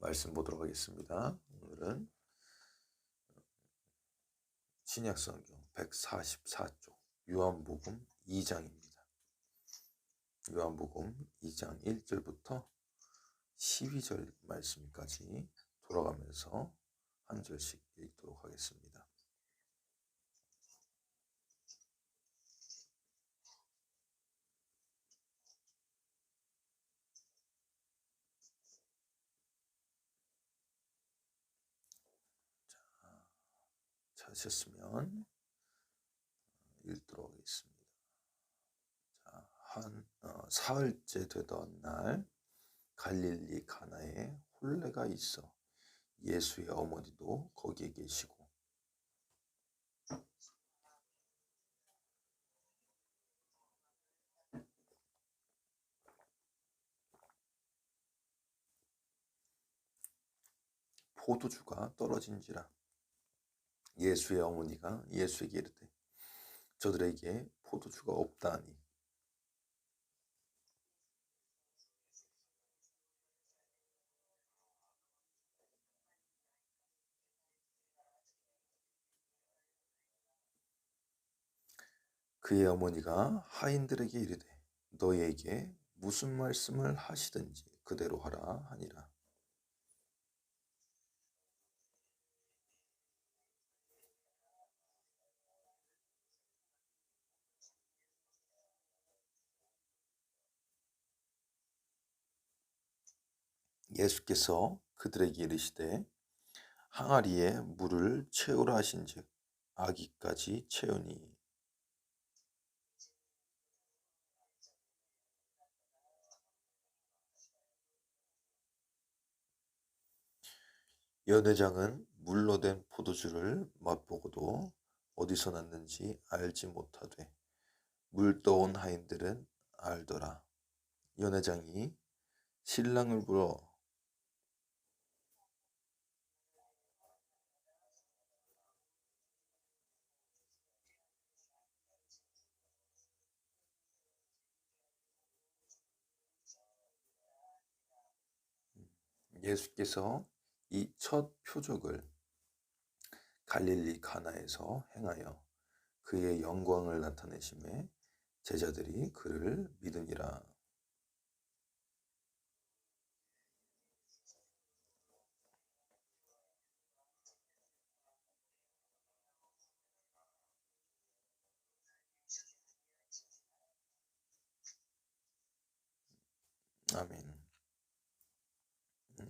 말씀 보도록 하겠습니다. 오늘은 신약성경 144쪽 요한복음 2장입니다. 요한복음 2장 1절부터 12절 말씀까지 돌아가면서 한 절씩 읽도록 하겠습니다. 찾으셨으면 읽도록 하겠습니다. 사흘째 되던 날 갈릴리 가나에 혼례가 있어 예수의 어머니도 거기에 계시고 포도주가 떨어진지라. 예수의 어머니가 예수에게 이르되 저들에게 포도주가 없다 하니 그의 어머니가 하인들에게 이르되 너희에게 무슨 말씀을 하시든지 그대로 하라 하니라. 예수께서 그들에게 이르시되 항아리에 물을 채우라 하신즉 아기까지 채우니 연회장은 물로 된 포도주를 맛보고도 어디서 났는지 알지 못하되 물 떠온 하인들은 알더라. 연회장이 신랑을 불러 예수께서 이 첫 표적을 갈릴리 가나에서 행하여 그의 영광을 나타내심에 제자들이 그를 믿으니라. 아멘.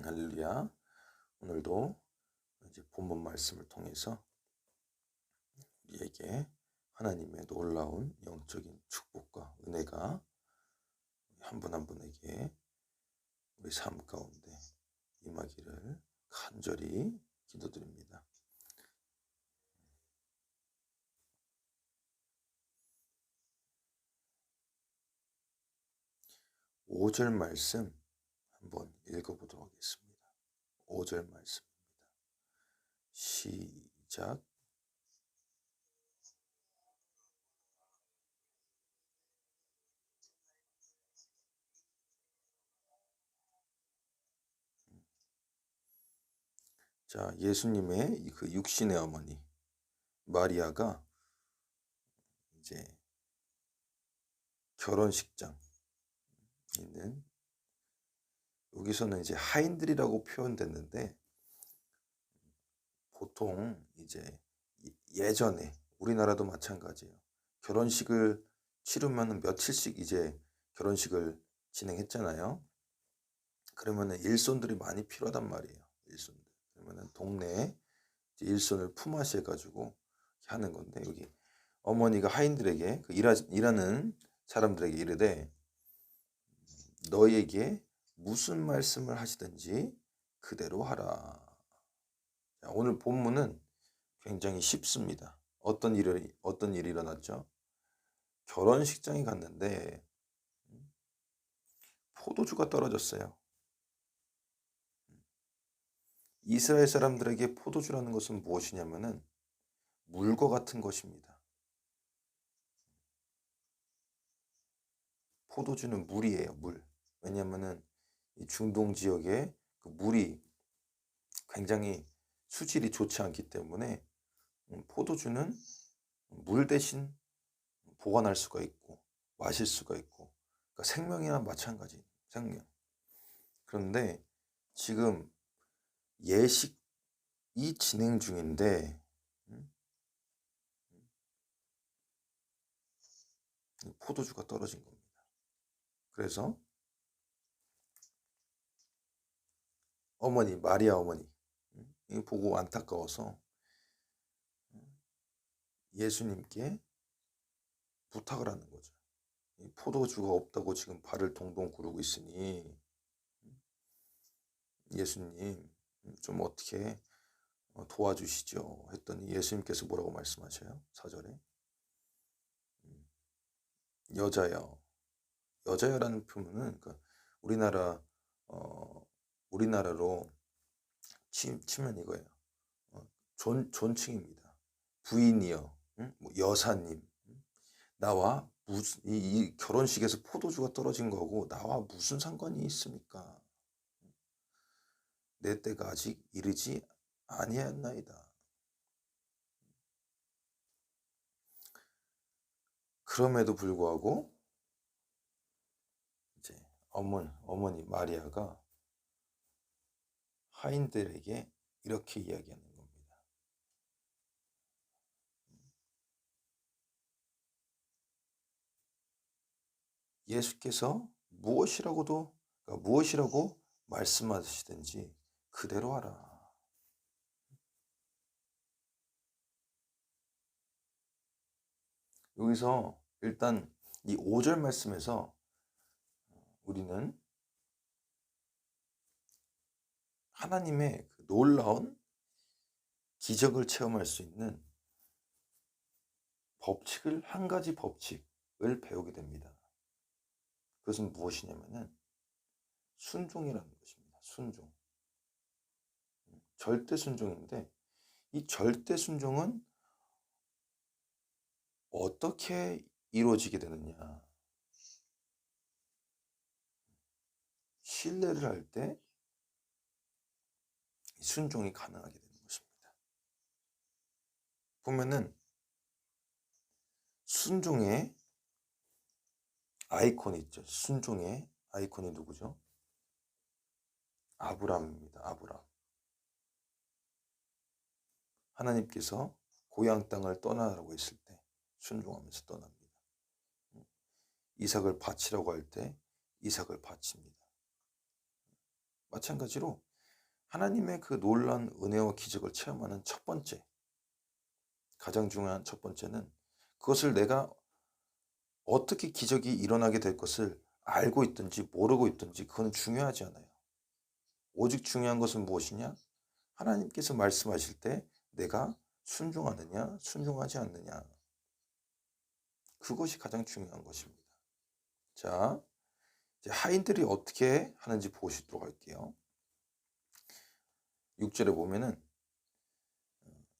할렐루야. 오늘도 이제 본문 말씀을 통해서 우리에게 하나님의 놀라운 영적인 축복과 은혜가 한 분 한 분에게 우리 삶 가운데 임하기를 간절히 기도드립니다. 5절 말씀 한번 읽어보도록 하겠습니다. 5절 말씀입니다. 시작. 자, 예수님의 그 육신의 어머니 마리아가 이제 결혼식장 있는, 여기서는 이제 하인들이라고 표현됐는데 보통 이제 예전에 우리나라도 마찬가지예요. 결혼식을 치르면 며칠씩 이제 결혼식을 진행했잖아요. 그러면은 일손들이 많이 필요하단 말이에요. 일손들. 그러면은 동네에 일손을 품앗이 해가지고 하는 건데, 여기 어머니가 하인들에게 그 일하는 사람들에게 이르되 너희에게 무슨 말씀을 하시든지 그대로 하라. 자, 오늘 본문은 굉장히 쉽습니다. 어떤 일이 일어났죠? 결혼식장에 갔는데 포도주가 떨어졌어요. 이스라엘 사람들에게 포도주라는 것은 무엇이냐면은 물과 같은 것입니다. 포도주는 물이에요, 물. 왜냐면은 이 중동 지역에 그 물이 굉장히 수질이 좋지 않기 때문에 포도주는 물 대신 보관할 수가 있고 마실 수가 있고, 그러니까 생명이나 마찬가지, 생명. 그런데 지금 예식이 진행 중인데 포도주가 떨어진 겁니다. 그래서 어머니, 마리아 어머니 이거 보고 안타까워서 예수님께 부탁을 하는 거죠. 포도주가 없다고 지금 발을 동동 구르고 있으니 예수님 좀 어떻게 도와주시죠 했더니 예수님께서 뭐라고 말씀하셔요? 4절에 여자여. 여자여라는 표현은 그러니까 우리나라로 치면 이거예요. 존칭입니다. 부인이여, 뭐 여사님, 나와 무슨 이 결혼식에서 포도주가 떨어진 거고 나와 무슨 상관이 있습니까? 내 때가 아직 이르지 아니하였나이다. 그럼에도 불구하고 이제 어머니 마리아가 하인들에게 이렇게 이야기하는 겁니다. 예수께서 무엇이라고 말씀하시든지 그대로 하라. 여기서 일단 이 5절 말씀에서 우리는 하나님의 그 놀라운 기적을 체험할 수 있는 한 가지 법칙을 배우게 됩니다. 그것은 무엇이냐면은 순종이라는 것입니다. 순종. 절대 순종인데 이 절대 순종은 어떻게 이루어지게 되느냐? 신뢰를 할 때 순종이 가능하게 되는 것입니다. 보면은 순종의 아이콘이 있죠. 순종의 아이콘이 누구죠? 아브라함입니다. 아브라함. 하나님께서 고향 땅을 떠나라고 했을 때 순종하면서 떠납니다. 이삭을 바치라고 할 때 이삭을 바칩니다. 마찬가지로 하나님의 그 놀라운 은혜와 기적을 체험하는 가장 중요한 첫 번째는 그것을 내가 어떻게 기적이 일어나게 될 것을 알고 있든지 모르고 있든지 그건 중요하지 않아요. 오직 중요한 것은 무엇이냐? 하나님께서 말씀하실 때 내가 순종하느냐, 순종하지 않느냐. 그것이 가장 중요한 것입니다. 자, 이제 하인들이 어떻게 하는지 보시도록 할게요. 6절에 보면은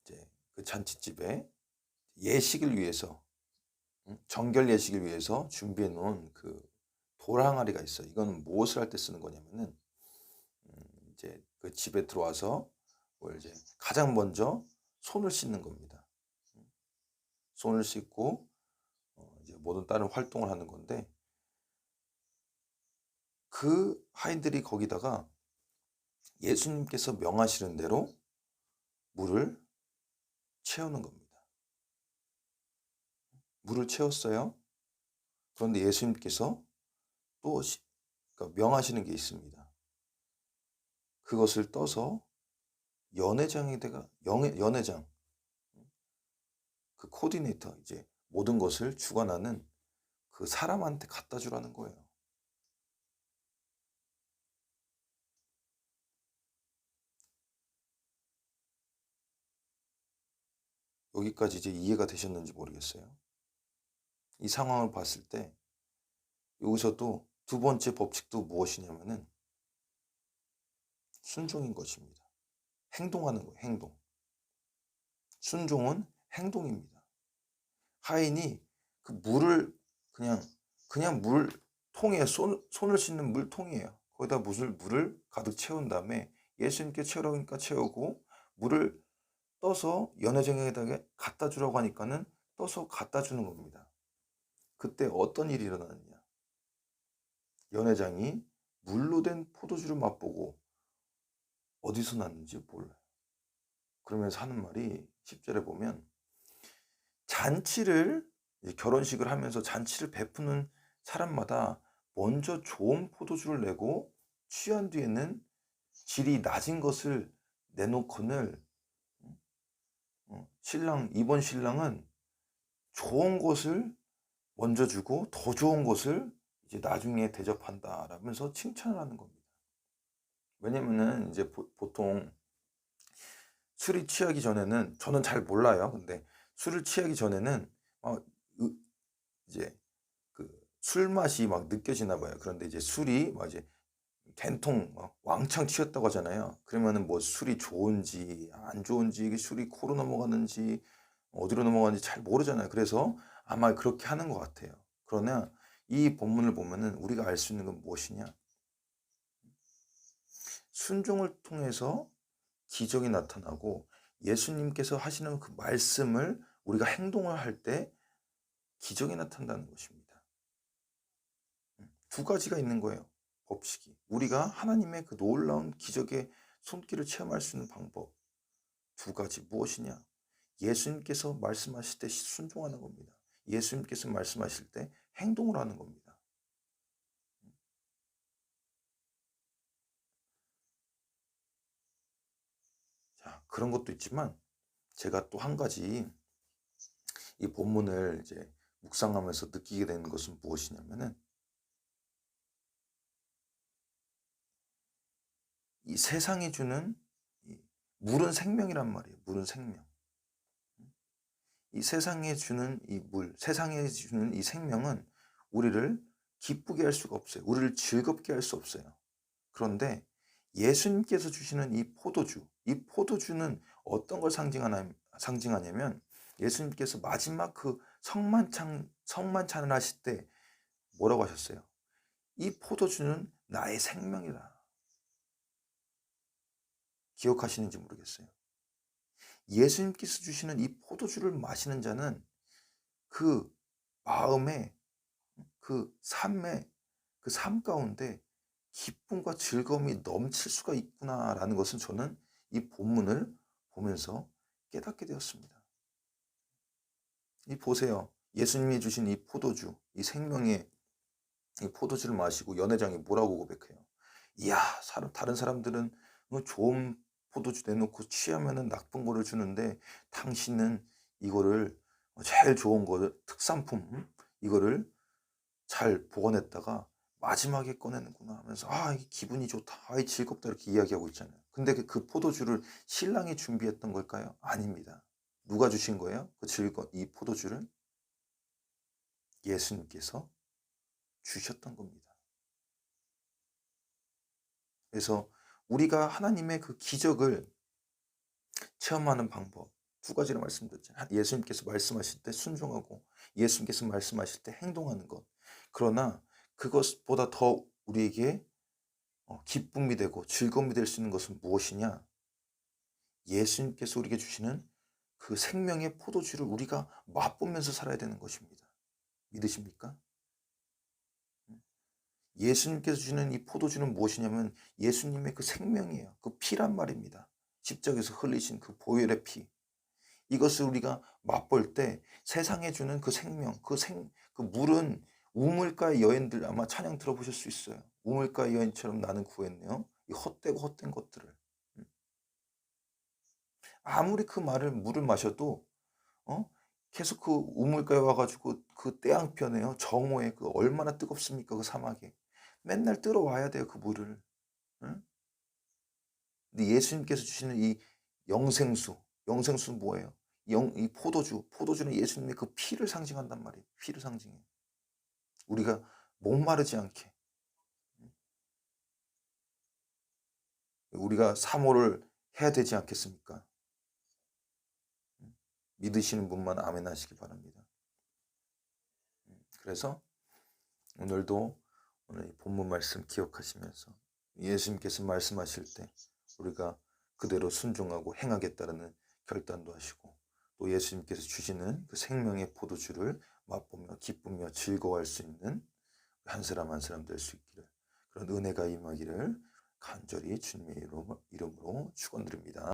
이제 그 잔치집에 예식을 위해서 정결 예식을 위해서 준비해 놓은 그 돌항아리가 있어요. 이건 무엇을 할 때 쓰는 거냐면은 이제 그 집에 들어와서 이제 가장 먼저 손을 씻는 겁니다. 손을 씻고 이제 모든 다른 활동을 하는 건데 그 하인들이 거기다가 예수님께서 명하시는 대로 물을 채우는 겁니다. 물을 채웠어요. 그런데 예수님께서 또 그러니까 명하시는 게 있습니다. 그것을 떠서 연회장 그 코디네이터 이제 모든 것을 주관하는 그 사람한테 갖다 주라는 거예요. 여기까지 이제 이해가 되셨는지 모르겠어요. 이 상황을 봤을 때 여기서도 두 번째 법칙도 무엇이냐면은 순종인 것입니다. 행동하는 거예요. 행동. 순종은 행동입니다. 하인이 그 물을 그냥 물통에 손을 씻는 물통이에요. 거기다 물을 가득 채운 다음에 예수님께 채우라고 하니까 채우고, 물을 떠서 연회장에다가 갖다 주라고 하니까는 떠서 갖다 주는 겁니다. 그때 어떤 일이 일어나느냐? 연회장이 물로 된 포도주를 맛보고 어디서 났는지 몰라요. 그러면서 하는 말이 10절에 보면, 잔치를, 결혼식을 하면서 잔치를 베푸는 사람마다 먼저 좋은 포도주를 내고 취한 뒤에는 질이 낮은 것을 내놓거늘, 이번 신랑은 좋은 것을 먼저 주고 더 좋은 것을 이제 나중에 대접한다 라면서 칭찬을 하는 겁니다. 왜냐면은 이제 보통 술이 취하기 전에는, 저는 잘 몰라요. 근데 술을 취하기 전에는 이제 그 술 맛이 막 느껴지나 봐요. 그런데 이제 술이 막 이제 된통 막 왕창 취했다고 하잖아요. 그러면은 뭐 술이 좋은지 안 좋은지, 술이 코로 넘어가는지 어디로 넘어가는지 잘 모르잖아요. 그래서 아마 그렇게 하는 것 같아요. 그러나 이 본문을 보면은 우리가 알 수 있는 건 무엇이냐? 순종을 통해서 기적이 나타나고, 예수님께서 하시는 그 말씀을 우리가 행동을 할 때 기적이 나타난다는 것입니다. 두 가지가 있는 거예요. 법칙이. 우리가 하나님의 그 놀라운 기적의 손길을 체험할 수 있는 방법 두 가지. 무엇이냐? 예수님께서 말씀하실 때 순종하는 겁니다. 예수님께서 말씀하실 때 행동을 하는 겁니다. 자, 그런 것도 있지만 제가 또 한 가지 이 본문을 이제 묵상하면서 느끼게 되는 것은 무엇이냐면은, 이 세상이 주는 물은 생명이란 말이에요. 물은 생명. 이 세상에 주는 이 물, 세상에 주는 이 생명은 우리를 기쁘게 할 수가 없어요. 우리를 즐겁게 할 수 없어요. 그런데 예수님께서 주시는 이 포도주는 어떤 걸 상징하냐면, 예수님께서 마지막 그 성만찬을 하실 때 뭐라고 하셨어요? 이 포도주는 나의 생명이다. 기억하시는지 모르겠어요. 예수님께서 주시는 이 포도주를 마시는 자는 그 마음에, 그 삶 가운데 기쁨과 즐거움이 넘칠 수가 있구나라는 것은 저는 이 본문을 보면서 깨닫게 되었습니다. 보세요. 예수님이 주신 이 포도주, 이 생명의 이 포도주를 마시고 연회장이 뭐라고 고백해요? 이야, 다른 사람들은 좋은 포도주 내놓고 취하면은 나쁜 거를 주는데, 당신은 이거를 제일 좋은 거, 특산품, 이거를 잘 보관했다가 마지막에 꺼내는구나 하면서, 이 기분이 좋다, 이 즐겁다, 이렇게 이야기하고 있잖아요. 근데 그 포도주를 신랑이 준비했던 걸까요? 아닙니다. 누가 주신 거예요? 이 포도주를 예수님께서 주셨던 겁니다. 그래서 우리가 하나님의 그 기적을 체험하는 방법 두 가지를 말씀드렸잖아요. 예수님께서 말씀하실 때 순종하고, 예수님께서 말씀하실 때 행동하는 것. 그러나 그것보다 더 우리에게 기쁨이 되고 즐거움이 될 수 있는 것은 무엇이냐? 예수님께서 우리에게 주시는 그 생명의 포도주를 우리가 맛보면서 살아야 되는 것입니다. 믿으십니까? 예수님께서 주시는 이 포도주는 무엇이냐면 예수님의 그 생명이에요. 그 피란 말입니다. 십자가에서 흘리신 그 보혈의 피. 이것을 우리가 맛볼 때 세상에 주는 그 생명, 그 물은 우물가의 여인들, 아마 찬양 들어보실 수 있어요. 우물가의 여인처럼 나는 구했네요. 이 헛되고 헛된 것들을. 아무리 그 물을 마셔도 계속 그 우물가에 와가지고 그 때양편에요. 정오에 그 얼마나 뜨겁습니까? 그 사막에. 맨날 들어와야 돼요. 그 물을. 응? 근데 예수님께서 주시는 이 영생수 뭐예요? 이 포도주는 예수님의 그 피를 상징한단 말이에요. 피를 상징해. 우리가 목마르지 않게, 우리가 사모를 해야 되지 않겠습니까? 믿으시는 분만 아멘 하시기 바랍니다. 그래서 오늘도 오늘 이 본문 말씀 기억하시면서 예수님께서 말씀하실 때 우리가 그대로 순종하고 행하겠다는 결단도 하시고 또 예수님께서 주시는 그 생명의 포도주를 맛보며 기쁘며 즐거워할 수 있는 한 사람 한 사람 될 수 있기를 그런 은혜가 임하기를 간절히 주님의 이름으로 축원드립니다.